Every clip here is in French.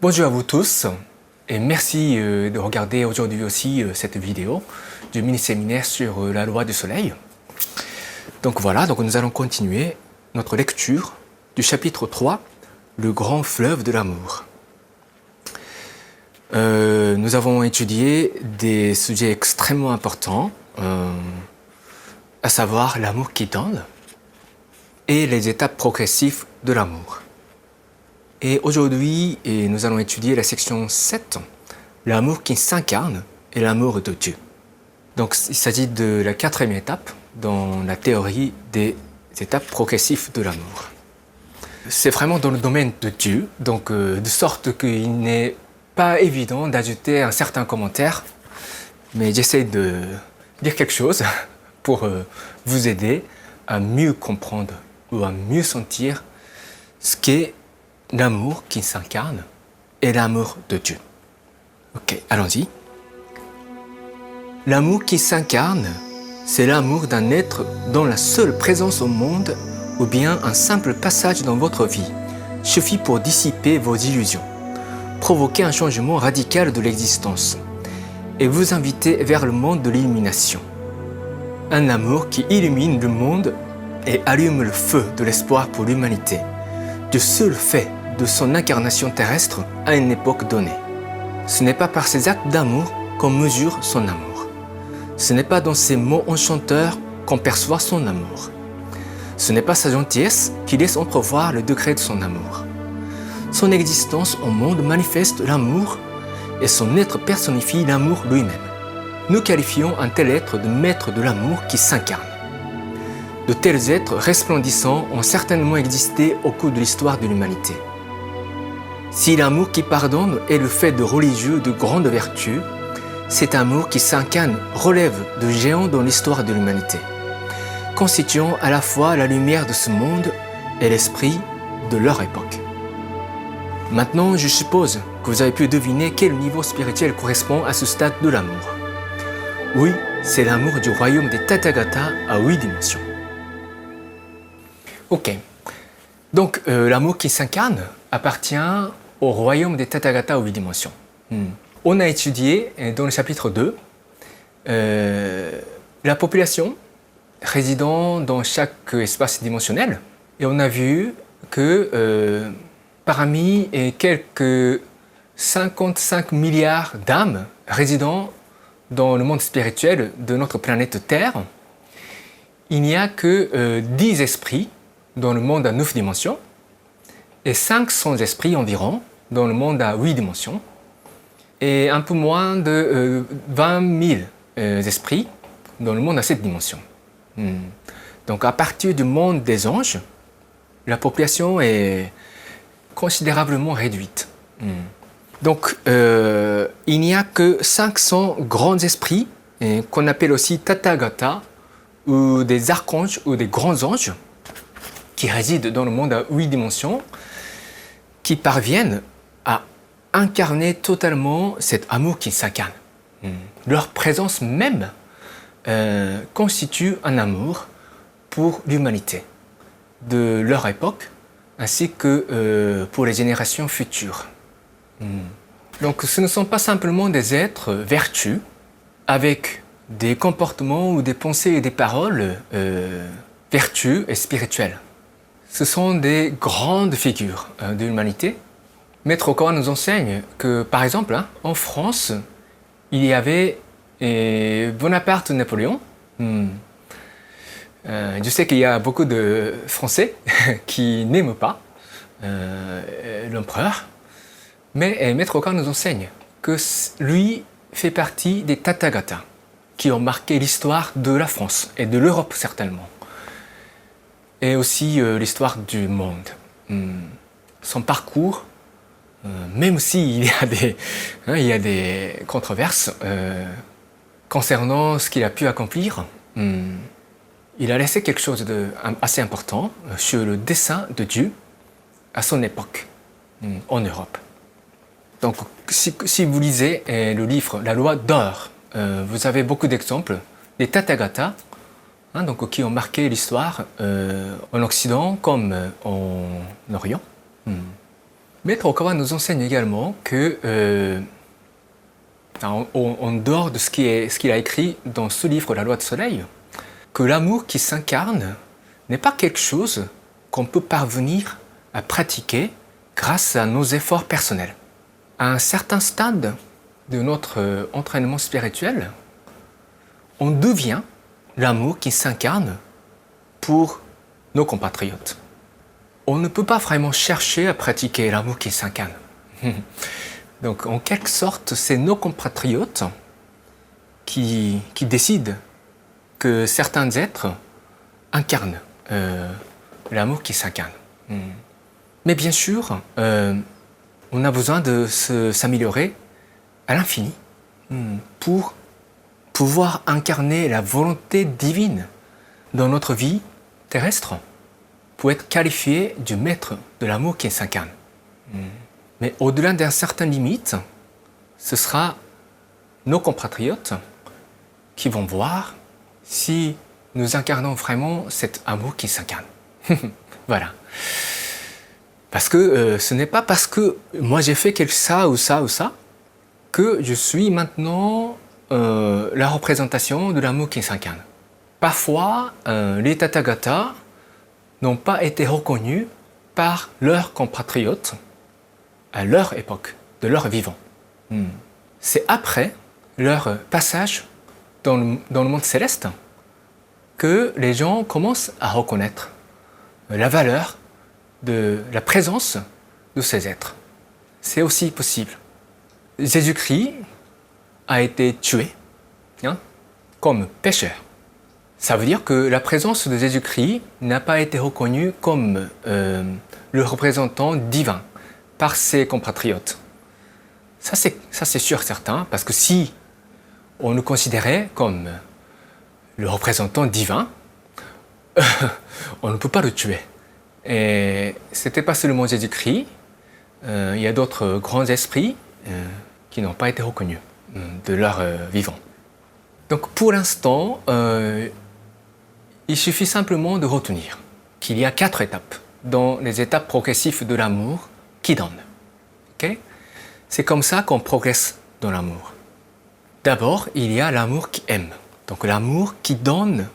Bonjour à vous tous et merci de regarder aujourd'hui aussi cette vidéo du mini-séminaire sur la loi du soleil. Donc voilà, nous allons continuer notre lecture du chapitre 3, le grand fleuve de l'amour. Nous avons étudié des sujets extrêmement importants, à savoir l'amour qui donne et les étapes progressives de l'amour. Et aujourd'hui, nous allons étudier la section 7, l'amour qui s'incarne et l'amour de Dieu. Donc il s'agit de la 4e étape dans la théorie des étapes progressives de l'amour. C'est vraiment dans le domaine de Dieu, donc de sorte qu'il n'est pas évident d'ajouter un certain commentaire, mais j'essaie de dire quelque chose pour vous aider à mieux comprendre ou à mieux sentir ce qu'est l'amour qui s'incarne et l'amour de Dieu. Ok, allons-y. L'amour qui s'incarne, c'est l'amour d'un être dont la seule présence au monde ou bien un simple passage dans votre vie suffit pour dissiper vos illusions, provoquer un changement radical de l'existence et vous inviter vers le monde de l'illumination. Un amour qui illumine le monde et allume le feu de l'espoir pour l'humanité, du seul fait de son incarnation terrestre à une époque donnée. Ce n'est pas par ses actes d'amour qu'on mesure son amour. Ce n'est pas dans ses mots enchanteurs qu'on perçoit son amour. Ce n'est pas sa gentillesse qui laisse entrevoir le degré de son amour. Son existence au monde manifeste l'amour et son être personnifie l'amour lui-même. Nous qualifions un tel être de maître de l'amour qui s'incarne. De tels êtres resplendissants ont certainement existé au cours de l'histoire de l'humanité. Si l'amour qui pardonne est le fait de religieux de grande vertu, cet amour qui s'incarne relève de géants dans l'histoire de l'humanité, constituant à la fois la lumière de ce monde et l'esprit de leur époque. Maintenant, je suppose que vous avez pu deviner quel niveau spirituel correspond à ce stade de l'amour. Oui, c'est l'amour du royaume des Tathagata à 8 dimensions. Ok, donc l'amour qui s'incarne appartient au royaume des Tathagata aux 8 dimensions. On a étudié dans le chapitre 2 la population résidant dans chaque espace dimensionnel et on a vu que parmi quelques 55 milliards d'âmes résidant dans le monde spirituel de notre planète Terre, il n'y a que 10 esprits dans le monde à 9 dimensions et 500 esprits environ dans le monde à 8 dimensions et un peu moins de 20 000 esprits dans le monde à 7 dimensions. Donc à partir du monde des anges, la population est considérablement réduite. Donc il n'y a que 500 grands esprits qu'on appelle aussi Tathagata ou des archanges ou des grands anges qui résident dans le monde à 8 dimensions, qui parviennent à incarner totalement cet amour qui s'incarne. Leur présence même constitue un amour pour l'humanité de leur époque, ainsi que pour les générations futures. Donc ce ne sont pas simplement des êtres vertus, avec des comportements ou des pensées et des paroles vertueux et spirituelles. Ce sont des grandes figures de l'humanité. Maître Okawa nous enseigne que, par exemple, en France, il y avait Bonaparte et Napoléon. Je sais qu'il y a beaucoup de Français qui n'aiment pas l'empereur, mais Maître Okawa nous enseigne que lui fait partie des Tathagata qui ont marqué l'histoire de la France et de l'Europe certainement, et aussi l'histoire du monde. Son parcours, même s'il y a des controverses concernant ce qu'il a pu accomplir, il a laissé quelque chose d'assez important sur le dessein de Dieu à son époque, en Europe. Donc, si vous lisez le livre La loi d'or, vous avez beaucoup d'exemples des Tathagata qui ont marqué l'histoire en Occident comme en Orient. Maître Okawa nous enseigne également que, en dehors de ce qu'il a écrit dans ce livre, La Loi de Soleil, que l'amour qui s'incarne n'est pas quelque chose qu'on peut parvenir à pratiquer grâce à nos efforts personnels. À un certain stade de notre entraînement spirituel, on devient l'amour qui s'incarne pour nos compatriotes. On ne peut pas vraiment chercher à pratiquer l'amour qui s'incarne. Donc, en quelque sorte, c'est nos compatriotes qui décident que certains êtres incarnent l'amour qui s'incarne. Mais bien sûr, on a besoin de s'améliorer à l'infini pour pouvoir incarner la volonté divine dans notre vie terrestre, pour être qualifié du maître de l'amour qui s'incarne. Mais au-delà d'une certaine limite, ce sera nos compatriotes qui vont voir si nous incarnons vraiment cet amour qui s'incarne. Voilà. Parce que ce n'est pas parce que moi j'ai fait quelque ça ou ça ou ça que je suis maintenant la représentation de l'amour qui s'incarne. Parfois, les Tathagata n'ont pas été reconnus par leurs compatriotes à leur époque, de leur vivant. C'est après leur passage dans le monde céleste que les gens commencent à reconnaître la valeur de la présence de ces êtres. C'est aussi possible. Jésus-Christ a été tué comme pécheur. Ça veut dire que la présence de Jésus-Christ n'a pas été reconnue comme le représentant divin par ses compatriotes. Ça c'est sûr certain, parce que si on le considérait comme le représentant divin, on ne peut pas le tuer. Et c'était pas seulement Jésus-Christ, il y a d'autres grands esprits qui n'ont pas été reconnus de leur vivant. Donc pour l'instant, il suffit simplement de retenir qu'il y a 4 étapes dans les étapes progressives de l'amour qui donne. Okay? C'est comme ça qu'on progresse dans l'amour. D'abord, il y a l'amour qui aime. Donc l'amour qui donne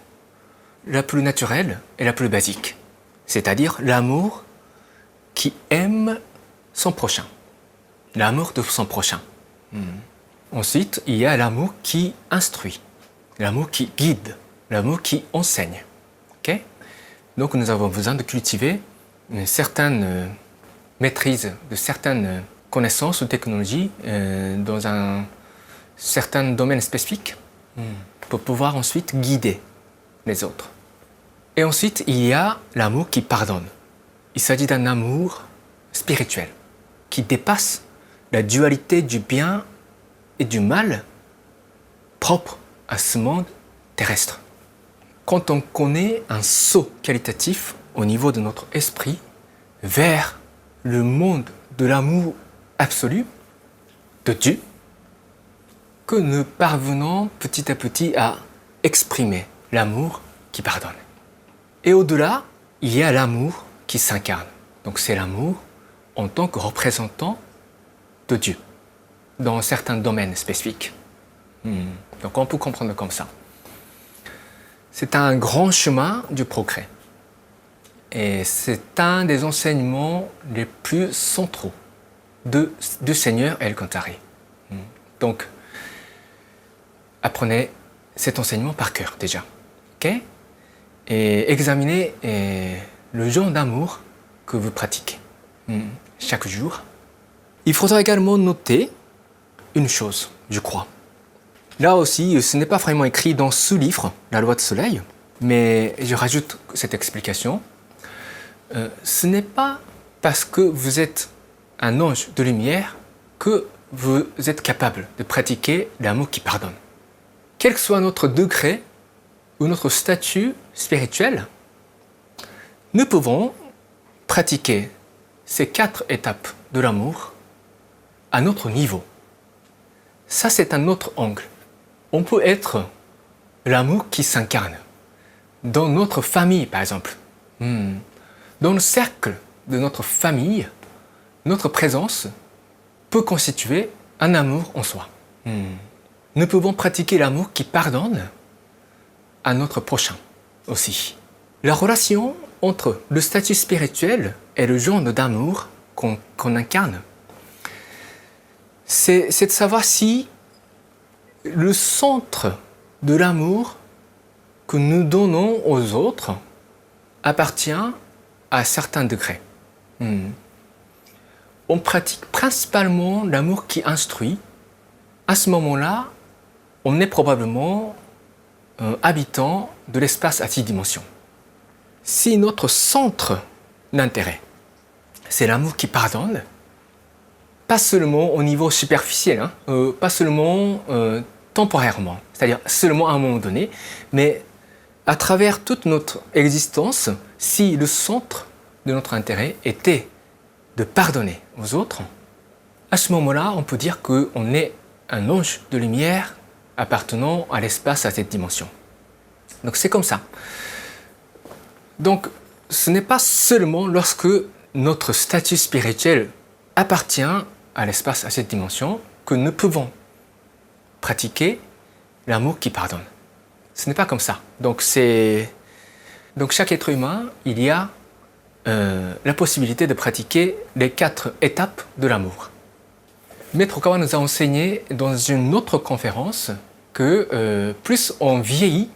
la plus naturelle et la plus basique. C'est-à-dire l'amour qui aime son prochain. L'amour de son prochain. Ensuite, il y a l'amour qui instruit. L'amour qui guide. L'amour qui enseigne. Okay? Donc nous avons besoin de cultiver une certaine maîtrise de certaines connaissances ou technologies dans un certain domaine spécifique pour pouvoir ensuite guider les autres. Et ensuite, il y a l'amour qui pardonne. Il s'agit d'un amour spirituel qui dépasse la dualité du bien et du mal propre à ce monde terrestre. Quand on connaît un saut qualitatif au niveau de notre esprit vers le monde de l'amour absolu de Dieu, que nous parvenons petit à petit à exprimer l'amour qui pardonne. Et au-delà, il y a l'amour qui s'incarne. Donc c'est l'amour en tant que représentant de Dieu dans certains domaines spécifiques. Donc on peut comprendre comme ça. C'est un grand chemin du progrès. Et c'est un des enseignements les plus centraux du Seigneur El Kantari. Donc, apprenez cet enseignement par cœur déjà. Okay? Et examinez le genre d'amour que vous pratiquez chaque jour. Il faudra également noter une chose, je crois. Là aussi, ce n'est pas vraiment écrit dans ce livre, La Loi de Soleil, mais je rajoute cette explication. Ce n'est pas parce que vous êtes un ange de lumière que vous êtes capable de pratiquer l'amour qui pardonne. Quel que soit notre degré ou notre statut spirituel, nous pouvons pratiquer ces 4 étapes de l'amour à notre niveau. Ça, c'est un autre angle. On peut être l'amour qui s'incarne dans notre famille, par exemple. Dans le cercle de notre famille, notre présence peut constituer un amour en soi. Nous pouvons pratiquer l'amour qui pardonne à notre prochain aussi. La relation entre le statut spirituel et le genre d'amour qu'on incarne, c'est de savoir si le centre de l'amour que nous donnons aux autres appartient à certains degrés. On pratique principalement l'amour qui instruit. À ce moment-là, on est probablement habitant de l'espace à 6 dimensions. Si notre centre d'intérêt, c'est l'amour qui pardonne, pas seulement au niveau superficiel, pas seulement temporairement, c'est-à-dire seulement à un moment donné, mais à travers toute notre existence, si le centre de notre intérêt était de pardonner aux autres, à ce moment-là, on peut dire qu'on est un ange de lumière appartenant à l'espace à cette dimension. Donc c'est comme ça. Donc ce n'est pas seulement lorsque notre statut spirituel appartient à l'espace à cette dimension que nous pouvons pratiquer l'amour qui pardonne. Ce n'est pas comme ça. Donc chaque être humain, il y a la possibilité de pratiquer les 4 étapes de l'amour. Maître Okawa nous a enseigné dans une autre conférence que plus on vieillit,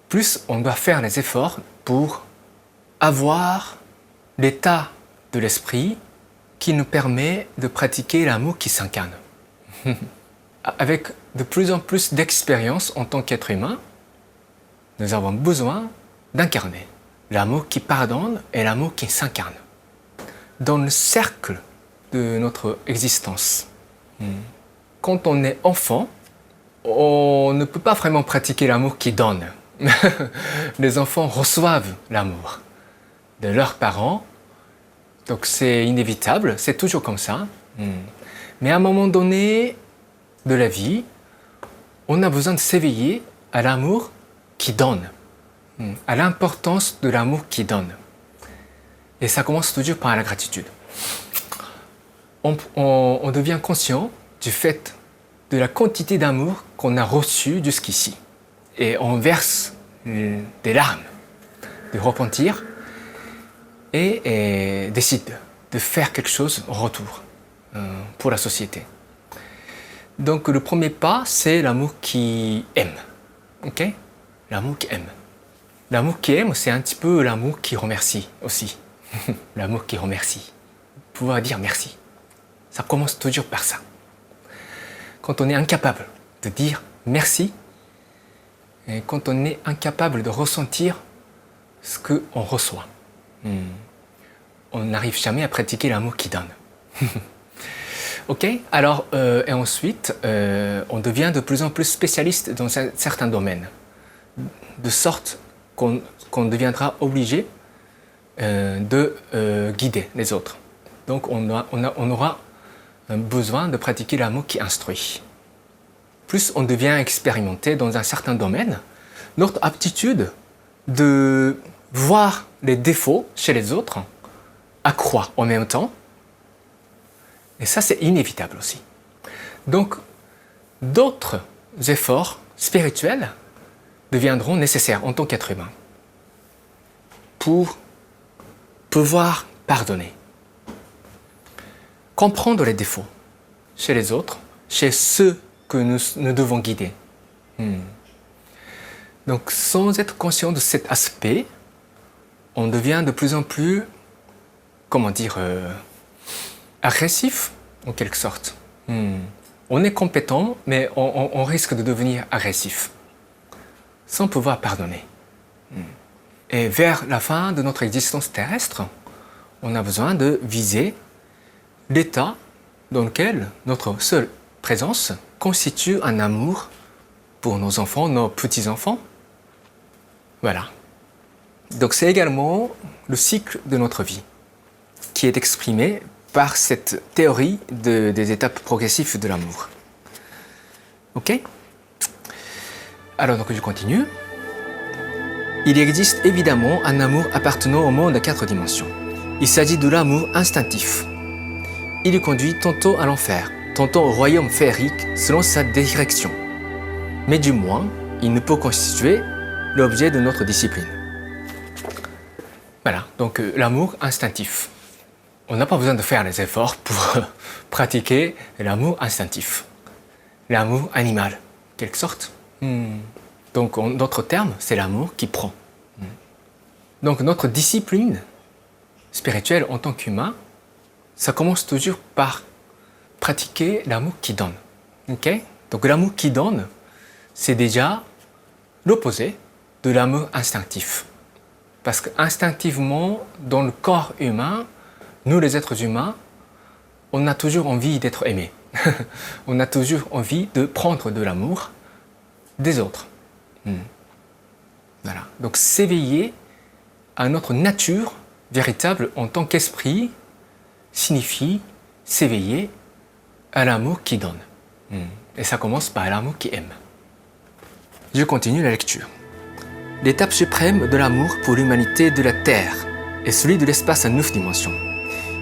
plus on doit faire les efforts pour avoir l'état de l'esprit qui nous permet de pratiquer l'amour qui s'incarne. Avec de plus en plus d'expérience en tant qu'être humain, nous avons besoin d'incarner l'amour qui pardonne et l'amour qui s'incarne dans le cercle de notre existence. Quand on est enfant, on ne peut pas vraiment pratiquer l'amour qui donne. Les enfants reçoivent l'amour de leurs parents, donc c'est inévitable, c'est toujours comme ça. Mais à un moment donné de la vie, on a besoin de s'éveiller à l'amour qui donne, à l'importance de l'amour qui donne. Et ça commence toujours par la gratitude. On devient conscient du fait de la quantité d'amour qu'on a reçu jusqu'ici. Et on verse des larmes de repentir et décide de faire quelque chose en retour pour la société. Donc le premier pas, c'est l'amour qui aime. Ok? L'amour qui aime. L'amour qui aime, c'est un petit peu l'amour qui remercie aussi. L'amour qui remercie. Pouvoir dire merci. Ça commence toujours par ça. Quand on est incapable de dire merci, et quand on est incapable de ressentir ce qu'on reçoit, on n'arrive jamais à pratiquer l'amour qui donne. Ok? Alors, et ensuite, on devient de plus en plus spécialiste dans certains domaines, de sorte qu'on deviendra obligé de guider les autres. Donc, on aura besoin de pratiquer l'amour qui instruit. Plus on devient expérimenté dans un certain domaine, notre aptitude de voir les défauts chez les autres accroît en même temps. Et ça, c'est inévitable aussi. Donc, d'autres efforts spirituels deviendront nécessaires en tant qu'être humain pour pouvoir pardonner. Comprendre les défauts chez les autres, chez ceux que nous devons guider. Donc, sans être conscient de cet aspect, on devient de plus en plus, agressif, en quelque sorte. On est compétent, mais on risque de devenir agressif, sans pouvoir pardonner. Et vers la fin de notre existence terrestre, on a besoin de viser l'état dans lequel notre seule présence constitue un amour pour nos enfants, nos petits-enfants. Voilà. Donc c'est également le cycle de notre vie qui est exprimé par cette théorie des étapes progressives de l'amour. Ok? Alors donc je continue. Il existe évidemment un amour appartenant au monde à 4 dimensions. Il s'agit de l'amour instinctif. Il conduit tantôt à l'enfer, tantôt au royaume féerique selon sa direction. Mais du moins, il ne peut constituer l'objet de notre discipline. Voilà, donc l'amour instinctif. On n'a pas besoin de faire des efforts pour pratiquer l'amour instinctif. L'amour animal, en quelque sorte. Donc en d'autres termes, c'est l'amour qui prend. Donc notre discipline spirituelle en tant qu'humain, ça commence toujours par pratiquer l'amour qui donne. Okay? Donc l'amour qui donne, c'est déjà l'opposé de l'amour instinctif. Parce qu'instinctivement, dans le corps humain, nous les êtres humains, on a toujours envie d'être aimés. On a toujours envie de prendre de l'amour des autres. Voilà. Donc s'éveiller à notre nature véritable en tant qu'esprit signifie s'éveiller à l'amour qui donne. Et ça commence par l'amour qui aime. Je continue la lecture. L'étape suprême de l'amour pour l'humanité de la Terre est celui de l'espace à 9 dimensions.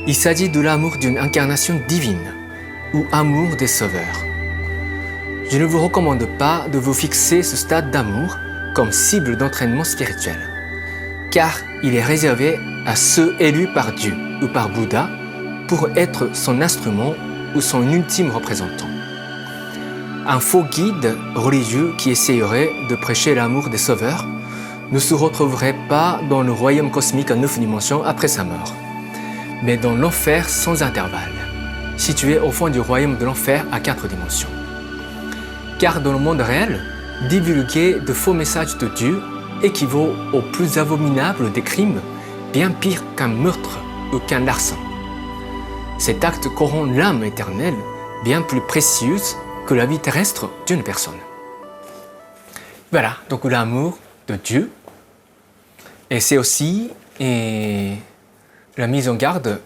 Il s'agit de l'amour d'une incarnation divine ou amour des sauveurs. Je ne vous recommande pas de vous fixer ce stade d'amour comme cible d'entraînement spirituel, car il est réservé à ceux élus par Dieu ou par Bouddha pour être son instrument ou son ultime représentant. Un faux guide religieux qui essayerait de prêcher l'amour des sauveurs ne se retrouverait pas dans le royaume cosmique à 9 dimensions après sa mort, mais dans l'enfer sans intervalle, situé au fond du royaume de l'enfer à 4 dimensions. Car dans le monde réel, divulguer de faux messages de Dieu équivaut au plus abominable des crimes, bien pire qu'un meurtre ou qu'un larcin. Cet acte corrompt l'âme éternelle, bien plus précieuse que la vie terrestre d'une personne. Voilà, donc l'amour de Dieu. Et c'est aussi la mise en garde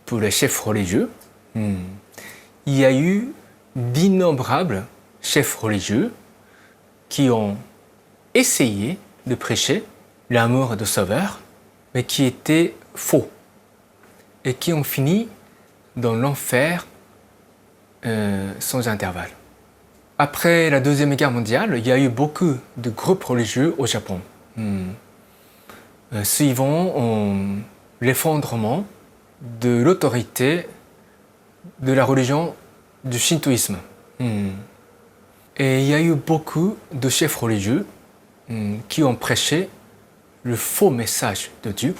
pour les chefs religieux. Il y a eu d'innombrables chefs religieux qui ont essayé de prêcher l'amour de Sauveur, mais qui étaient faux et qui ont fini dans l'enfer sans intervalle. Après la Deuxième Guerre mondiale, il y a eu beaucoup de groupes religieux au Japon, suivant l'effondrement de l'autorité de la religion du shintoïsme. Et il y a eu beaucoup de chefs religieux qui ont prêché le faux message de Dieu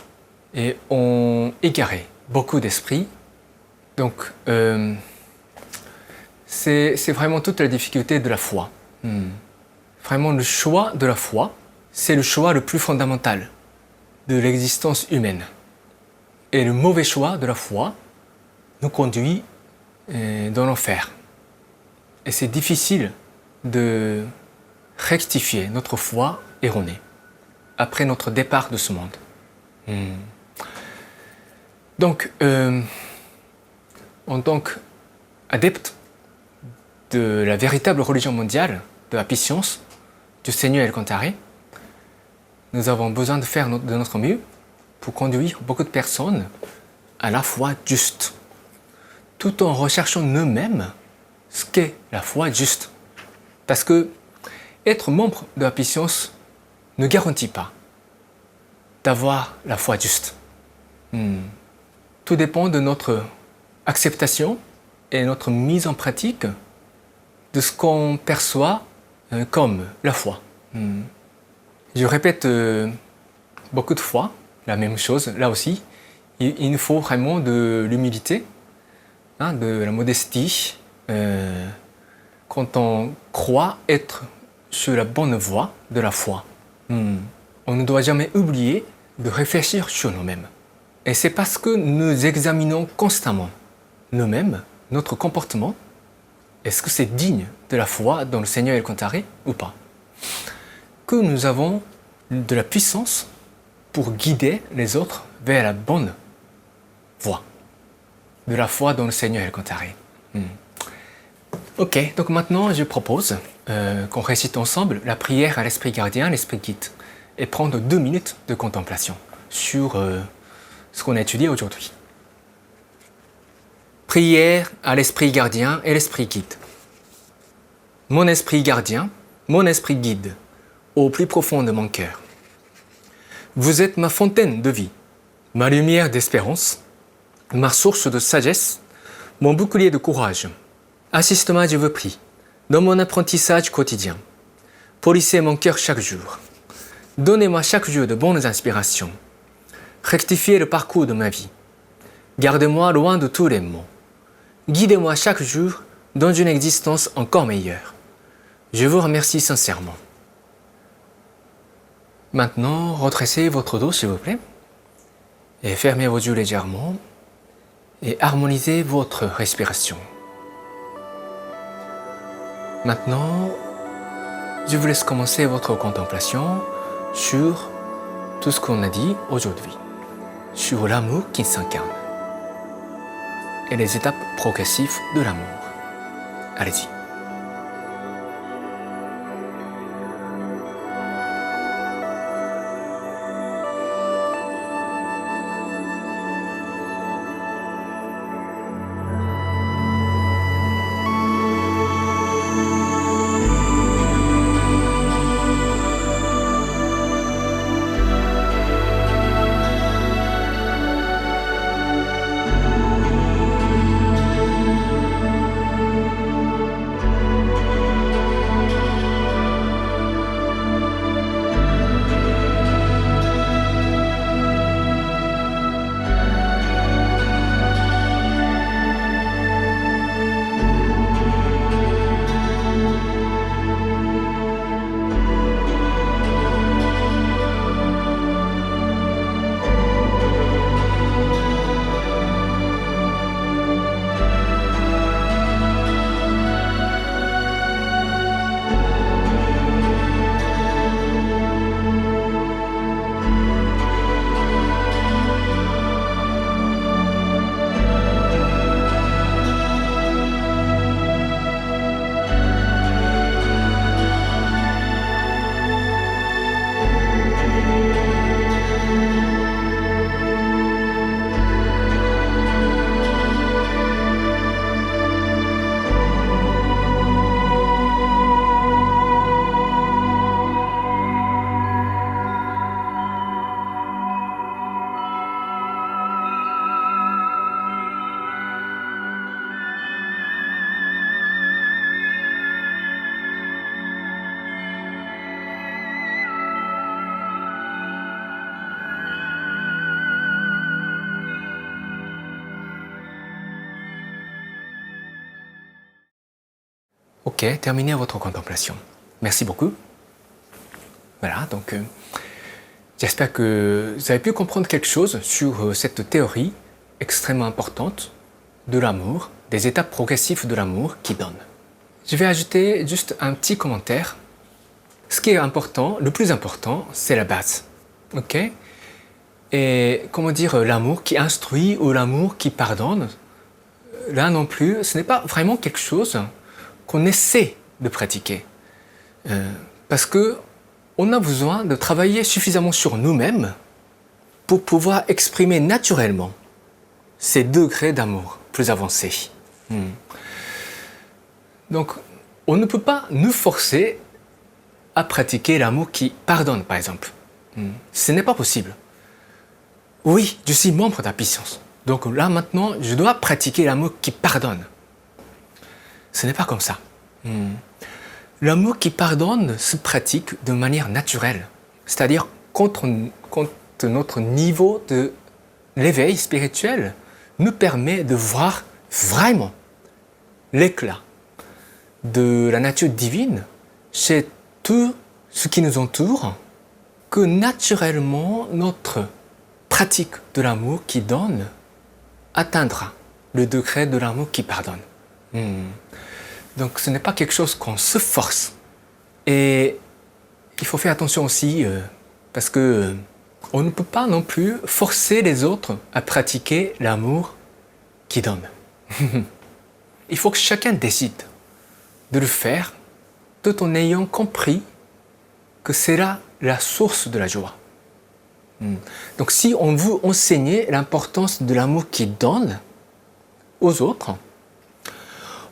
et ont égaré beaucoup d'esprits. Donc, c'est vraiment toute la difficulté de la foi. Vraiment, le choix de la foi, c'est le choix le plus fondamental de l'existence humaine. Et le mauvais choix de la foi nous conduit dans l'enfer. Et c'est difficile de rectifier notre foi erronée après notre départ de ce monde. Donc, en tant qu'adepte de la véritable religion mondiale, de la puissance du Seigneur Elkantaré, nous avons besoin de faire de notre mieux pour conduire beaucoup de personnes à la foi juste, tout en recherchant nous-mêmes ce qu'est la foi juste. Parce que être membre de la puissance ne garantit pas d'avoir la foi juste. Tout dépend de notre acceptation et notre mise en pratique de ce qu'on perçoit comme la foi. Je répète beaucoup de fois la même chose, là aussi. Il nous faut vraiment de l'humilité, de la modestie, quand on croit être sur la bonne voie de la foi. On ne doit jamais oublier de réfléchir sur nous-mêmes. Et c'est parce que nous examinons constamment nous-mêmes, notre comportement, est-ce que c'est digne de la foi dans le Seigneur Elkantaré ou pas, que nous avons de la puissance pour guider les autres vers la bonne voie de la foi dans le Seigneur Elkantaré. Ok, donc maintenant je propose qu'on récite ensemble la prière à l'Esprit Gardien, l'Esprit Guide, et prendre 2 minutes de contemplation sur ce qu'on a étudié aujourd'hui. Prière à l'esprit gardien et l'esprit guide. Mon esprit gardien, mon esprit guide, au plus profond de mon cœur. Vous êtes ma fontaine de vie, ma lumière d'espérance, ma source de sagesse, mon bouclier de courage. Assiste-moi, je vous prie, dans mon apprentissage quotidien. Polissez mon cœur chaque jour. Donnez-moi chaque jour de bonnes inspirations. Rectifiez le parcours de ma vie. Gardez-moi loin de tous les maux. Guidez-moi chaque jour dans une existence encore meilleure. Je vous remercie sincèrement. Maintenant, redressez votre dos, s'il vous plaît, et fermez vos yeux légèrement, et harmonisez votre respiration. Maintenant, je vous laisse commencer votre contemplation sur tout ce qu'on a dit aujourd'hui, sur l'amour qui s'incarne et les étapes progressives de l'amour. Allez-y. Ok, terminez votre contemplation. Merci beaucoup. Voilà, donc j'espère que vous avez pu comprendre quelque chose sur cette théorie extrêmement importante de l'amour, des étapes progressives de l'amour qui donne. Je vais ajouter juste un petit commentaire. Ce qui est important, le plus important, c'est la base. Ok? Et comment dire, l'amour qui instruit ou l'amour qui pardonne, là non plus, ce n'est pas vraiment quelque chose qu'on essaie de pratiquer. Parce que on a besoin de travailler suffisamment sur nous-mêmes pour pouvoir exprimer naturellement ces degrés d'amour plus avancés. Donc, on ne peut pas nous forcer à pratiquer l'amour qui pardonne, par exemple. Ce n'est pas possible. Oui, je suis membre de la puissance. Donc là, maintenant, je dois pratiquer l'amour qui pardonne. Ce n'est pas comme ça. L'amour qui pardonne se pratique de manière naturelle. C'est-à-dire quand notre niveau de l'éveil spirituel nous permet de voir vraiment l'éclat de la nature divine chez tout ce qui nous entoure, que naturellement notre pratique de l'amour qui donne atteindra le degré de l'amour qui pardonne. Donc ce n'est pas quelque chose qu'on se force. Et il faut faire attention aussi parce que on ne peut pas non plus forcer les autres à pratiquer l'amour qui donne. Il faut que chacun décide de le faire tout en ayant compris que c'est là la source de la joie. Donc si on veut enseigner l'importance de l'amour qui donne aux autres,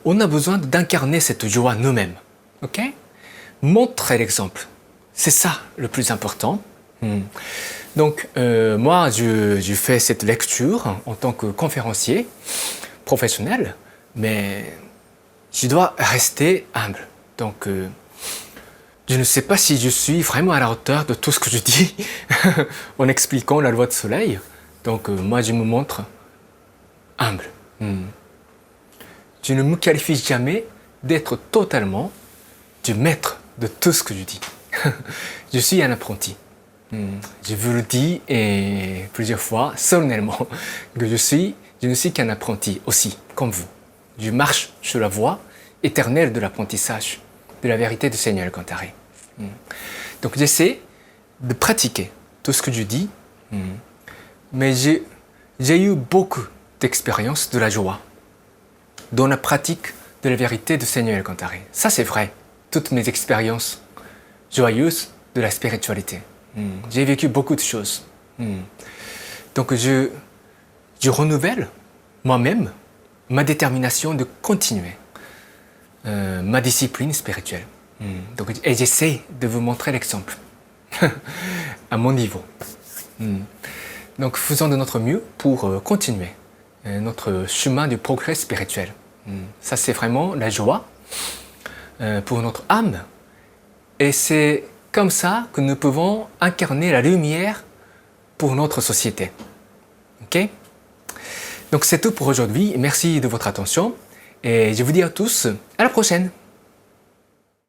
on a besoin d'incarner cette joie nous-mêmes. Ok? Montrer l'exemple. C'est ça le plus important. Donc moi, je fais cette lecture en tant que conférencier professionnel, mais je dois rester humble. Donc je ne sais pas si je suis vraiment à la hauteur de tout ce que je dis en expliquant la loi du soleil. Donc moi, je me montre humble. Je ne me qualifie jamais d'être totalement du maître de tout ce que je dis. Je suis un apprenti. Je vous le dis et plusieurs fois, solennellement, que je ne suis qu'un apprenti aussi, comme vous. Je marche sur la voie éternelle de l'apprentissage, de la vérité du Seigneur Cantaré. Donc j'essaie de pratiquer tout ce que je dis, mais j'ai eu beaucoup d'expériences de la joie dans la pratique de la vérité du Seigneur Cantaré. Ça c'est vrai, toutes mes expériences joyeuses de la spiritualité. J'ai vécu beaucoup de choses. Donc je renouvelle moi-même ma détermination de continuer ma discipline spirituelle. Et j'essaie de vous montrer l'exemple à mon niveau. Donc faisons de notre mieux pour continuer notre chemin du progrès spirituel. Ça c'est vraiment la joie pour notre âme. Et c'est comme ça que nous pouvons incarner la lumière pour notre société. Ok? Donc c'est tout pour aujourd'hui. Merci de votre attention et je vous dis à tous à la prochaine.